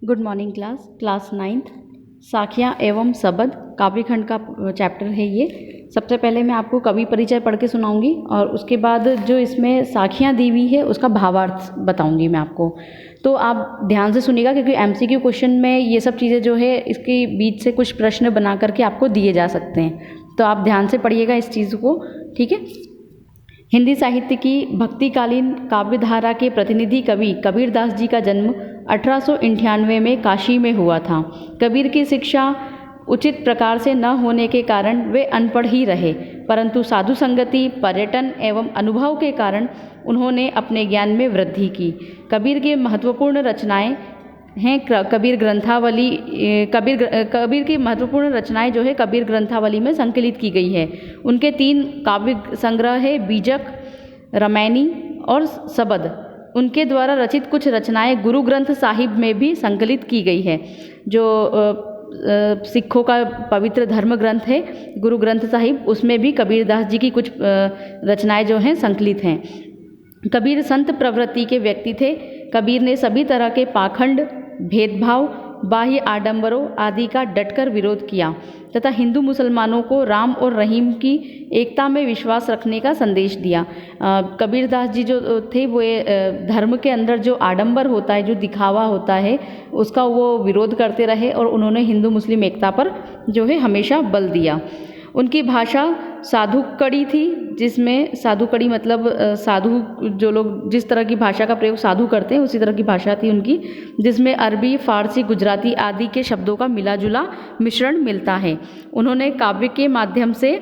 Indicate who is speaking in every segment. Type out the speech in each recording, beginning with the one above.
Speaker 1: Good morning class 9th साखियाँ एवं सबद काव्यखंड का चैप्टर है ये। सबसे पहले मैं आपको कवि परिचय पढ़ के सुनाऊंगी और उसके बाद जो इसमें साखियाँ दी हुई है उसका भावार्थ बताऊंगी मैं आपको। तो आप ध्यान से सुनिएगा क्योंकि एमसीक्यू क्वेश्चन में ये सब चीज़ें जो है इसके बीच से कुछ प्रश्न बना करके आपको दिए जा सकते हैं, तो आप ध्यान से पढ़िएगा इस चीज़ को, ठीक है। हिंदी साहित्य की भक्तिकालीन काव्यधारा के प्रतिनिधि कवि कबीरदास जी का जन्म 1898 में काशी में हुआ था। कबीर की शिक्षा उचित प्रकार से न होने के कारण वे अनपढ़ ही रहे, परंतु साधु संगति, पर्यटन एवं अनुभव के कारण उन्होंने अपने ज्ञान में वृद्धि की। कबीर के महत्वपूर्ण रचनाएं हैं कबीर ग्रंथावली। कबीर की महत्वपूर्ण रचनाएं जो है कबीर ग्रंथावली में संकलित की गई है। उनके 3 काव्य संग्रह है, बीजक, रामायणी और सबद। उनके द्वारा रचित कुछ रचनाएं गुरु ग्रंथ साहिब में भी संकलित की गई है। जो सिखों का पवित्र धर्म ग्रंथ है गुरु ग्रंथ साहिब, उसमें भी कबीरदास जी की कुछ रचनाएं जो हैं संकलित हैं। कबीर संत प्रवृत्ति के व्यक्ति थे। कबीर ने सभी तरह के पाखंड, भेदभाव, बाह्य आडंबरों आदि का डटकर विरोध किया तथा हिंदू मुसलमानों को राम और रहीम की एकता में विश्वास रखने का संदेश दिया। कबीरदास जी जो थे वो धर्म के अंदर जो आडंबर होता है, जो दिखावा होता है, उसका वो विरोध करते रहे और उन्होंने हिंदू मुस्लिम एकता पर जो है हमेशा बल दिया। उनकी भाषा साधु कड़ी थी, जिसमें साधु कड़ी मतलब साधु जो लोग जिस तरह की भाषा का प्रयोग साधु करते हैं उसी तरह की भाषा थी उनकी, जिसमें अरबी, फारसी, गुजराती आदि के शब्दों का मिला जुला मिश्रण मिलता है। उन्होंने काव्य के माध्यम से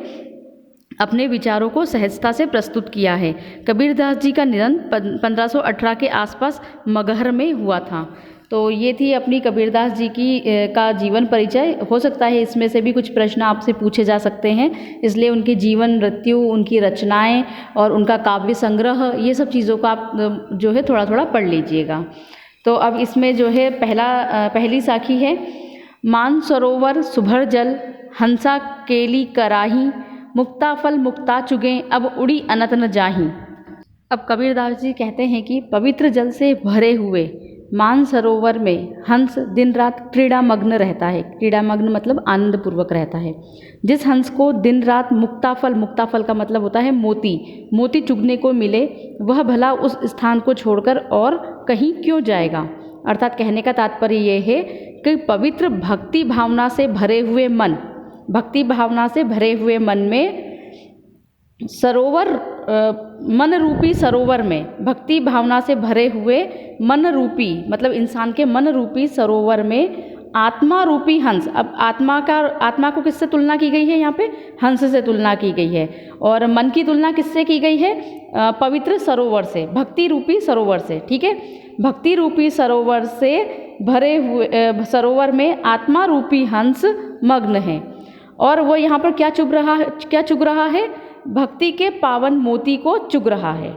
Speaker 1: अपने विचारों को सहजता से प्रस्तुत किया है। कबीरदास जी का निधन 1518 के आसपास मगहर में हुआ था। तो ये थी अपनी कबीरदास जी की का जीवन परिचय। हो सकता है इसमें से भी कुछ प्रश्न आपसे पूछे जा सकते हैं, इसलिए उनकी जीवन मृत्यु, उनकी रचनाएं और उनका काव्य संग्रह, ये सब चीज़ों का आप जो है थोड़ा थोड़ा पढ़ लीजिएगा। तो अब इसमें जो है पहली साखी है, मान सरोवर सुभर जल, हंसा केली कराही, मुक्ता फल मुक्ता चुगे, अब उड़ी अनत न जाही। अब कबीरदास जी कहते हैं कि पवित्र जल से भरे हुए मान सरोवर में हंस दिन रात क्रीड़ा मग्न रहता है। क्रीड़ा मग्न मतलब आनंद पूर्वक रहता है। जिस हंस को दिन रात मुक्ताफल का मतलब होता है मोती चुगने को मिले, वह भला उस स्थान को छोड़कर और कहीं क्यों जाएगा। अर्थात कहने का तात्पर्य ये है कि पवित्र भक्ति भावना से भरे हुए मन में सरोवर, मन रूपी सरोवर में, भक्ति भावना से भरे हुए मन रूपी मतलब इंसान के मन रूपी सरोवर में आत्मा रूपी हंस। अब आत्मा को किससे तुलना की गई है, यहाँ पे हंस से तुलना की गई है, और मन की तुलना किससे की गई है, पवित्र सरोवर से, भक्ति रूपी सरोवर से, ठीक है। भक्ति रूपी सरोवर से भरे हुए सरोवर में आत्मा रूपी हंस मग्न है, और वो यहाँ पर क्या चुग रहा है, भक्ति के पावन मोती को चुग रहा है,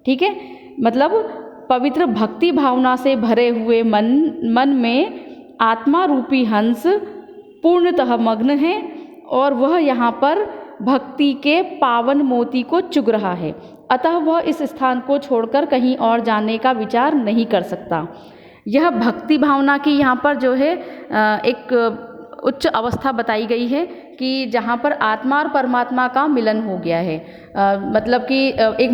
Speaker 1: ठीक है। मतलब पवित्र भक्ति भावना से भरे हुए मन में आत्मा रूपी हंस पूर्णतः मग्न है, और वह यहाँ पर भक्ति के पावन मोती को चुग रहा है, अतः वह इस स्थान को छोड़कर कहीं और जाने का विचार नहीं कर सकता। यह भक्ति भावना की यहाँ पर जो है एक उच्च अवस्था बताई गई है कि जहाँ पर आत्मा और परमात्मा का मिलन हो गया है। मतलब कि एक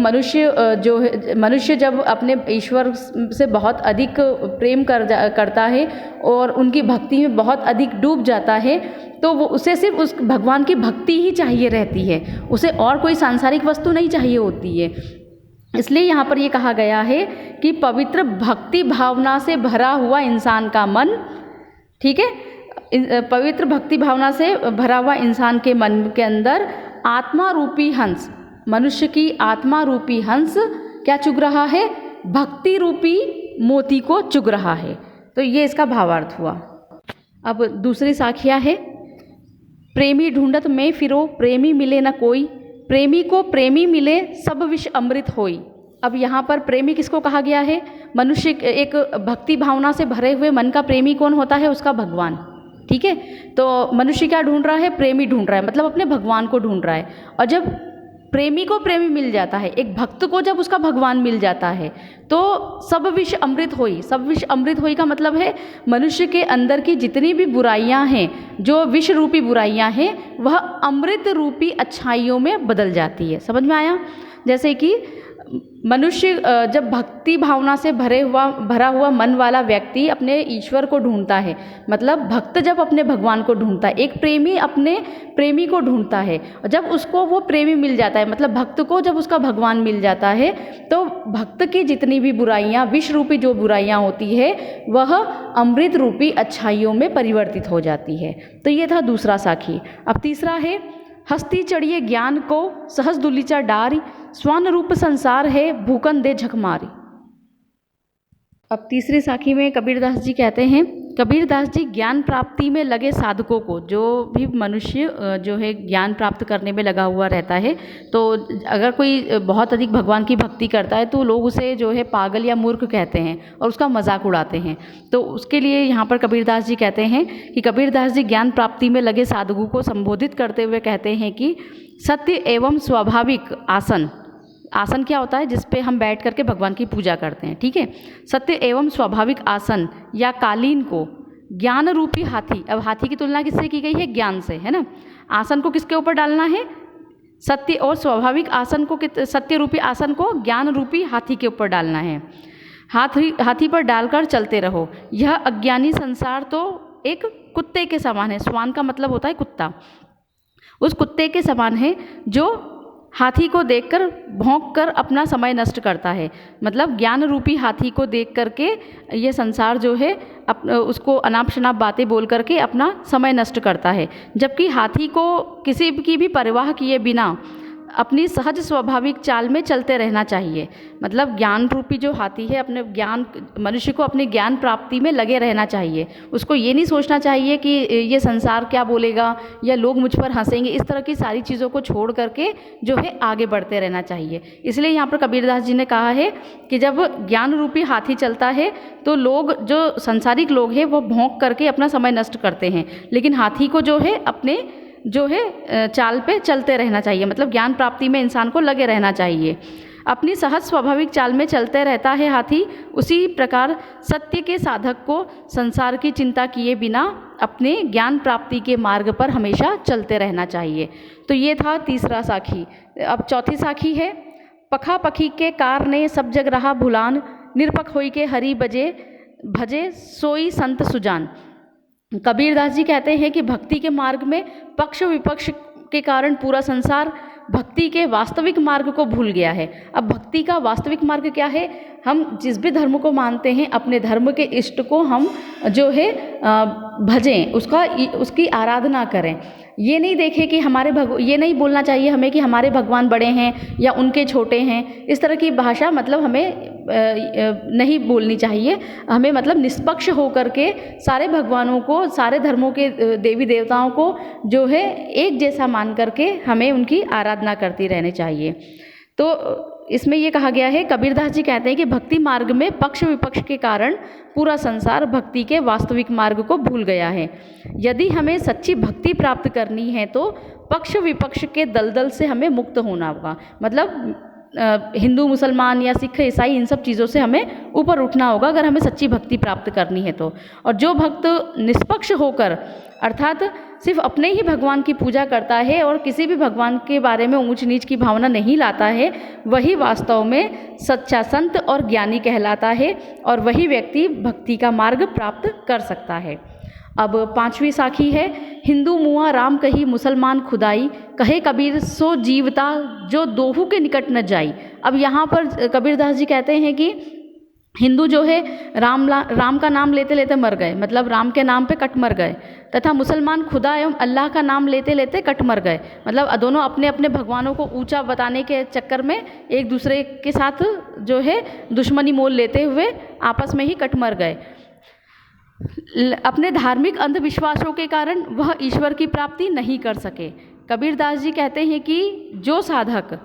Speaker 1: मनुष्य जब अपने ईश्वर से बहुत अधिक प्रेम करता है और उनकी भक्ति में बहुत अधिक डूब जाता है, तो वो उसे सिर्फ उस भगवान की भक्ति ही चाहिए रहती है, उसे और कोई सांसारिक वस्तु नहीं चाहिए होती है। इसलिए यहाँ पर ये कहा गया है कि पवित्र भक्ति भावना से भरा हुआ इंसान का मन, ठीक है, पवित्र भक्ति भावना से भरा हुआ इंसान के मन के अंदर आत्मा रूपी हंस, मनुष्य की आत्मा रूपी हंस क्या चुग रहा है, भक्ति रूपी मोती को चुग रहा है। तो ये इसका भावार्थ हुआ। अब दूसरी साखिया है, प्रेमी ढूंढत में फिरो, प्रेमी मिले न कोई, प्रेमी को प्रेमी मिले सब विष अमृत होई। अब यहाँ पर प्रेमी किसको कहा गया है, मनुष्य एक भक्ति भावना से भरे हुए मन का प्रेमी कौन होता है, उसका भगवान, ठीक है। तो मनुष्य क्या ढूंढ रहा है, प्रेमी ढूंढ रहा है, मतलब अपने भगवान को ढूंढ रहा है। और जब प्रेमी को प्रेमी मिल जाता है, एक भक्त को जब उसका भगवान मिल जाता है तो सब विष अमृत होई। सब विष अमृत होई का मतलब है मनुष्य के अंदर की जितनी भी बुराइयां हैं, जो विष रूपी बुराइयां हैं, वह अमृत रूपी अच्छाइयों में बदल जाती है। समझ में आया? जैसे कि मनुष्य जब भक्ति भावना से भरा हुआ मन वाला व्यक्ति अपने ईश्वर को ढूंढता है, मतलब भक्त जब अपने भगवान को ढूंढता है, एक प्रेमी अपने प्रेमी को ढूंढता है, और जब उसको वो प्रेमी मिल जाता है, मतलब भक्त को जब उसका भगवान मिल जाता है, तो भक्त की जितनी भी बुराइयां, विष रूपी जो बुराइयां होती है, वह अमृत रूपी अच्छाइयों में परिवर्तित हो जाती है। तो ये था दूसरा साखी। अब तीसरा है, हस्ती चढ़िए ज्ञान को सहज दुलीचा डारी, स्वान रूप संसार है भूकन दे झक मारी। अब तीसरी साखी में कबीरदास जी कहते हैं, कबीरदास जी ज्ञान प्राप्ति में लगे साधकों को, जो भी मनुष्य जो है ज्ञान प्राप्त करने में लगा हुआ रहता है, तो अगर कोई बहुत अधिक भगवान की भक्ति करता है तो लोग उसे जो है पागल या मूर्ख कहते हैं और उसका मजाक उड़ाते हैं। तो उसके लिए यहाँ पर कबीरदास जी कहते हैं कि कबीरदास जी ज्ञान प्राप्ति में लगे साधकों को संबोधित करते हुए कहते हैं कि सत्य एवं स्वाभाविक आसन, आसन क्या होता है? जिस पे हम बैठ करके भगवान की पूजा करते हैं, ठीक है। सत्य एवं स्वाभाविक आसन या कालीन को ज्ञान रूपी हाथी, अब हाथी की तुलना किससे की गई है? ज्ञान से, है ना। आसन को किसके ऊपर डालना है? सत्य और स्वाभाविक आसन को, सत्य रूपी आसन को ज्ञान रूपी हाथी के ऊपर डालना है। हाथी पर डालकर चलते रहो। यह अज्ञानी संसार तो एक कुत्ते के समान है। स्वान का मतलब होता है कुत्ता। उस कुत्ते के समान है जो हाथी को देखकर भौंक कर अपना समय नष्ट करता है। मतलब ज्ञान रूपी हाथी को देख करके ये संसार जो है उसको अनाप शनाप बातें बोल करके अपना समय नष्ट करता है, जबकि हाथी को किसी की भी परवाह किए बिना अपनी सहज स्वाभाविक चाल में चलते रहना चाहिए। मतलब ज्ञान रूपी जो हाथी है, अपने ज्ञान, मनुष्य को अपनी ज्ञान प्राप्ति में लगे रहना चाहिए। उसको ये नहीं सोचना चाहिए कि ये संसार क्या बोलेगा या लोग मुझ पर हंसेंगे, इस तरह की सारी चीज़ों को छोड़ करके जो है आगे बढ़ते रहना चाहिए। इसलिए यहाँ पर कबीरदास जी ने कहा है कि जब ज्ञान रूपी हाथी चलता है तो लोग, जो संसारिक लोग हैं, वो भौंक करके अपना समय नष्ट करते हैं, लेकिन हाथी को जो है अपने जो है चाल पे चलते रहना चाहिए। मतलब ज्ञान प्राप्ति में इंसान को लगे रहना चाहिए। अपनी सहज स्वाभाविक चाल में चलते रहता है हाथी, उसी प्रकार सत्य के साधक को संसार की चिंता किए बिना अपने ज्ञान प्राप्ति के मार्ग पर हमेशा चलते रहना चाहिए। तो ये था तीसरा साखी। अब चौथी साखी है, पखा पखी के कार ने सब जग रहा भुलान, निरपख होई के हरि भजे सोई संत सुजान। कबीरदास जी कहते हैं कि भक्ति के मार्ग में पक्ष विपक्ष के कारण पूरा संसार भक्ति के वास्तविक मार्ग को भूल गया है। अब भक्ति का वास्तविक मार्ग क्या है? हम जिस भी धर्म को मानते हैं, अपने धर्म के इष्ट को हम जो है भजें, उसकी आराधना करें। ये नहीं देखें कि ये नहीं बोलना चाहिए हमें कि हमारे भगवान बड़े हैं या उनके छोटे हैं। इस तरह की भाषा मतलब हमें नहीं बोलनी चाहिए। हमें मतलब निष्पक्ष होकर के सारे भगवानों को, सारे धर्मों के देवी देवताओं को जो है एक जैसा मान करके हमें उनकी आराधना करती रहनी चाहिए। तो इसमें ये कहा गया है, कबीरदास जी कहते हैं कि भक्ति मार्ग में पक्ष विपक्ष के कारण पूरा संसार भक्ति के वास्तविक मार्ग को भूल गया है। यदि हमें सच्ची भक्ति प्राप्त करनी है तो पक्ष विपक्ष के दलदल से हमें मुक्त होना होगा। मतलब हिंदू, मुसलमान या सिख, ईसाई, इन सब चीज़ों से हमें ऊपर उठना होगा अगर हमें सच्ची भक्ति प्राप्त करनी है तो। और जो भक्त निष्पक्ष होकर, अर्थात सिर्फ अपने ही भगवान की पूजा करता है और किसी भी भगवान के बारे में ऊंच नीच की भावना नहीं लाता है, वही वास्तव में सच्चा संत और ज्ञानी कहलाता है और वही व्यक्ति भक्ति का मार्ग प्राप्त कर सकता है। अब पांचवी साखी है, हिंदू मुआ राम कही मुसलमान खुदाई, कहे कबीर सो जीवता जो दोहू के निकट न जाई। अब यहाँ पर कबीरदास जी कहते हैं कि हिंदू जो है राम का नाम लेते लेते मर गए, मतलब राम के नाम पे कट मर गए, तथा मुसलमान खुदा एवं अल्लाह का नाम लेते लेते कट मर गए। मतलब दोनों अपने अपने भगवानों को ऊंचा बताने के चक्कर में एक दूसरे के साथ जो है दुश्मनी मोल लेते हुए आपस में ही कट मर गए। अपने धार्मिक अंधविश्वासों के कारण वह ईश्वर की प्राप्ति नहीं कर सके। कबीरदास जी कहते हैं कि जो साधक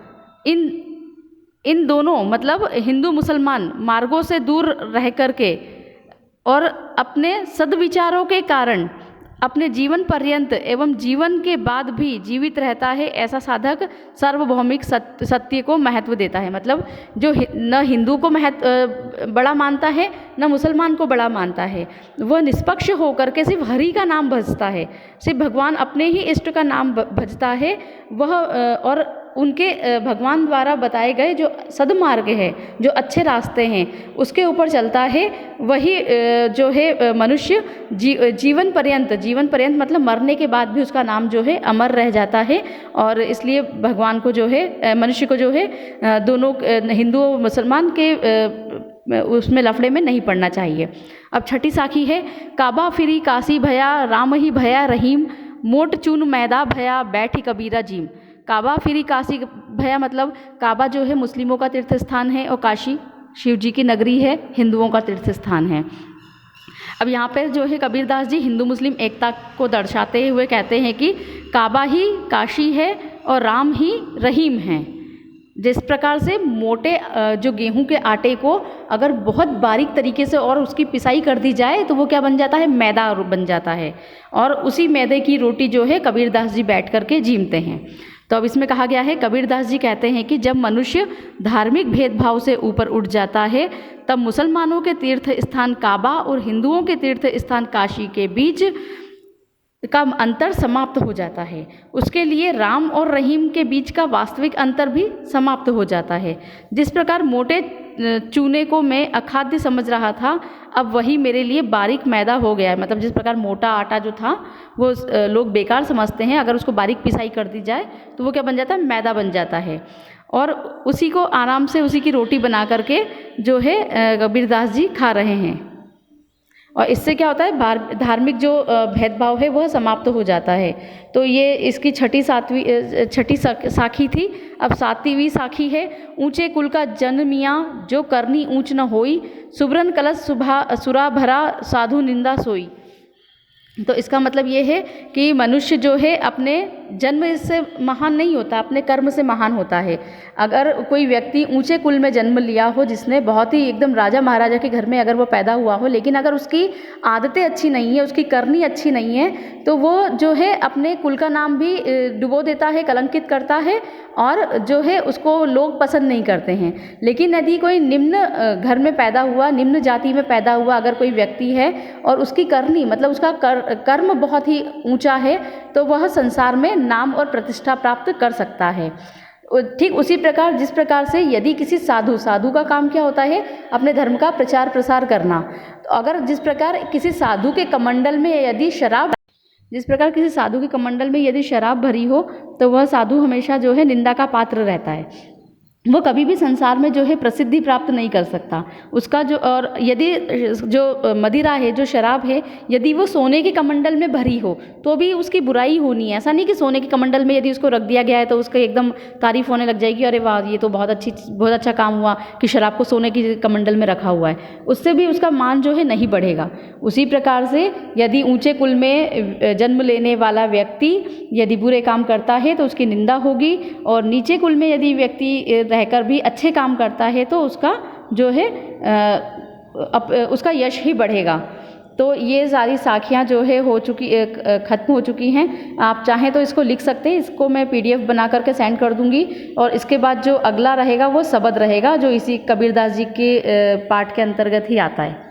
Speaker 1: इन दोनों मतलब हिंदू मुसलमान मार्गों से दूर रह करके और अपने सद्विचारों के कारण अपने जीवन पर्यंत एवं जीवन के बाद भी जीवित रहता है, ऐसा साधक सार्वभौमिक सत्य को महत्व देता है। मतलब जो न हिंदू को बड़ा मानता है, न मुसलमान को बड़ा मानता है, वह निष्पक्ष होकर के सिर्फ हरि का नाम भजता है, सिर्फ भगवान अपने ही इष्ट का नाम भजता है। वह और उनके भगवान द्वारा बताए गए जो सद्मार्ग है, जो अच्छे रास्ते हैं, उसके ऊपर चलता है। वही जो है मनुष्य जीवन पर्यंत मतलब मरने के बाद भी उसका नाम जो है अमर रह जाता है। और इसलिए भगवान को जो है, मनुष्य को जो है दोनों हिंदू और मुसलमान के उसमें लफड़े में नहीं पड़ना चाहिए। अब छठी साखी है, काबा फिरी काशी भया, राम ही भया रहीम, मोट चून मैदा भया, बैठी कबीरा जीम। काबा फिरी काशी भया मतलब काबा जो है मुस्लिमों का तीर्थ स्थान है और काशी शिव जी की नगरी है, हिंदुओं का तीर्थ स्थान है। अब यहाँ पर जो है कबीरदास जी हिंदू मुस्लिम एकता को दर्शाते हुए कहते हैं कि काबा ही काशी है और राम ही रहीम हैं। जिस प्रकार से मोटे जो गेहूं के आटे को अगर बहुत बारीक तरीके से और उसकी पिसाई कर दी जाए तो वो क्या बन जाता है, मैदा बन जाता है। और उसी मैदे की रोटी जो है कबीरदास जी बैठ करके जीमते हैं। तो अब इसमें कहा गया है, कबीरदास जी कहते हैं कि जब मनुष्य धार्मिक भेदभाव से ऊपर उठ जाता है, तब मुसलमानों के तीर्थ स्थान काबा और हिंदुओं के तीर्थ स्थान काशी के बीच का अंतर समाप्त हो जाता है। उसके लिए राम और रहीम के बीच का वास्तविक अंतर भी समाप्त हो जाता है। जिस प्रकार मोटे चूने को मैं अखाद्य समझ रहा था, अब वही मेरे लिए बारीक मैदा हो गया है। मतलब जिस प्रकार मोटा आटा जो था वो लोग बेकार समझते हैं, अगर उसको बारीक पिसाई कर दी जाए तो वो क्या बन जाता है, मैदा बन जाता है। और उसी को आराम से उसी की रोटी बना करके जो है कबीरदास जी खा रहे हैं। और इससे क्या होता है, धार्मिक जो भेदभाव है वह समाप्त हो जाता है। तो ये इसकी छठी साखी थी। अब 7वीं साखी है, ऊंचे कुल का जन्मिया, जो करनी ऊंच न होई, सुब्रन कलश सुरा भरा, साधु निंदा सोई। तो इसका मतलब ये है कि मनुष्य जो है अपने जन्म से महान नहीं होता, अपने कर्म से महान होता है। अगर कोई व्यक्ति ऊंचे कुल में जन्म लिया हो, जिसने बहुत ही एकदम राजा महाराजा के घर में अगर वो पैदा हुआ हो, लेकिन अगर उसकी आदतें अच्छी नहीं है, उसकी करनी अच्छी नहीं है, तो वो जो है अपने कुल का नाम भी डुबो देता है, कलंकित करता है, और जो है उसको लोग पसंद नहीं करते हैं। लेकिन यदि कोई निम्न घर में पैदा हुआ, निम्न जाति में पैदा हुआ अगर कोई व्यक्ति है और उसकी करनी मतलब उसका कर्म बहुत ही ऊंचा है, तो वह संसार में नाम और प्रतिष्ठा प्राप्त कर सकता है। ठीक उसी प्रकार जिस प्रकार से यदि किसी साधु का काम क्या होता है, अपने धर्म का प्रचार प्रसार करना। तो अगर जिस प्रकार किसी साधु के कमंडल में यदि शराब भरी हो, तो वह साधु हमेशा जो है निंदा का पात्र रहता है। वो कभी भी संसार में जो है प्रसिद्धि प्राप्त नहीं कर सकता। उसका जो, और यदि जो मदिरा है, जो शराब है, यदि वो सोने के कमंडल में भरी हो तो भी उसकी बुराई होनी है। ऐसा नहीं कि सोने के कमंडल में यदि उसको रख दिया गया है तो उसका एकदम तारीफ होने लग जाएगी, अरे वाह ये तो बहुत अच्छा काम हुआ कि शराब को सोने के कमंडल में रखा हुआ है। उससे भी उसका मान जो है नहीं बढ़ेगा। उसी प्रकार से यदि ऊंचे कुल में जन्म लेने वाला व्यक्ति यदि बुरे काम करता है तो उसकी निंदा होगी, और नीचे कुल में यदि व्यक्ति रहकर भी अच्छे काम करता है तो उसका जो है उसका यश ही बढ़ेगा। तो ये सारी साखियाँ जो है ख़त्म हो चुकी हैं। आप चाहें तो इसको लिख सकते हैं, इसको मैं PDF बना करके सेंड कर दूंगी। और इसके बाद जो अगला रहेगा वो सबद रहेगा, जो इसी कबीरदास जी के पाठ के अंतर्गत ही आता है।